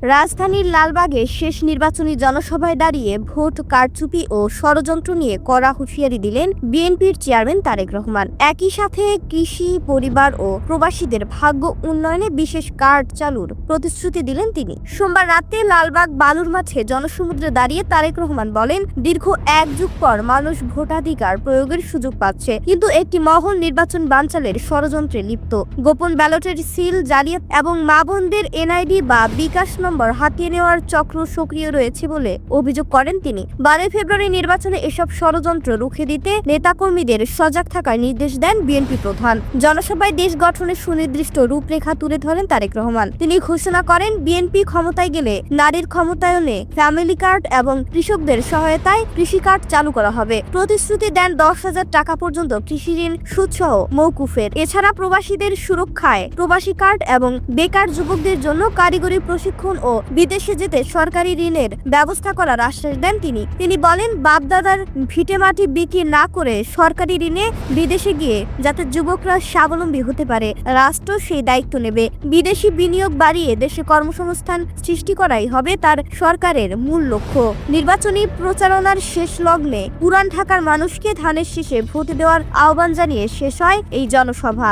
রাজধানীর লালবাগে শেষ নির্বাচনী জনসভায় দাঁড়িয়ে ভোট কারচুপি ও ষড়যন্ত্র নিয়ে কড়া হুঁশিয়ারি দিলেন বিএনপির চেয়ারম্যান তারেক রহমান। একই সাথে কৃষি, পরিবার ও প্রবাসীদের ভাগ্য উন্নয়নে বিশেষ কার্ড চালুর প্রতিশ্রুতি দিলেন তিনি। সোমবার রাতে লালবাগ বালুর মাঠে জনসমুদ্রে দাঁড়িয়ে তারেক রহমান বলেন, দীর্ঘ এক যুগ পর মানুষ ভোটাধিকার প্রয়োগের সুযোগ পাচ্ছে, কিন্তু একটি মহল নির্বাচন বানচালের ষড়যন্ত্রে লিপ্ত। গোপন ব্যালটের সিল, জালিয়াত এবং মা বোনদের এনআইডি বা বিকাশ নম্বর হাতিয়ে নেওয়ার চক্র সক্রিয় রয়েছে বলে অভিযোগ করেন তিনি। 12 ফেব্রুয়ারি নির্বাচনে এসব ষড়যন্ত্র রুখে দিতে নেতাকর্মীদের সজাগ থাকার নির্দেশ দেন বিএনপি প্রধান। জনসভায় দেশ গঠনের সুনির্দিষ্ট রূপরেখা তুলে ধরেন তারেক রহমান। তিনি ঘোষণা করেন, বিএনপি ক্ষমতায় গেলে নারীর ক্ষমতায়নে ফ্যামিলি কার্ড এবং কৃষকদের সহায়তায় কৃষি কার্ড চালু করা হবে। প্রতিশ্রুতি দেন 10,000 টাকা পর্যন্ত কৃষি ঋণ সুদসহ মওকুফের। এছাড়া প্রবাসীদের সুরক্ষায় প্রবাসী কার্ড এবং বেকার যুবকদের জন্য কারিগরি প্রশিক্ষণ ও বিদেশে যেতে সরকারি ঋণের ব্যবস্থা করার আশ্বাস দেন তিনি। তিনি বলেন, বাপদাদার ভিটেমাটি বিক্রি না করে সরকারি ঋণে বিদেশে গিয়ে যাতে যুবকরা স্বাবলম্বী হতে পারে, রাষ্ট্র সেই দায়িত্ব নেবে। বিদেশি বিনিয়োগ বাড়িয়ে দেশে কর্মসংস্থান সৃষ্টি করাই হবে তার সরকারের মূল লক্ষ্য। নির্বাচনী প্রচারণার শেষ লগ্নে পুরান ঢাকার মানুষকে ধানের শীষে ভোট দেওয়ার আহ্বান জানিয়ে শেষ হয় এই জনসভা।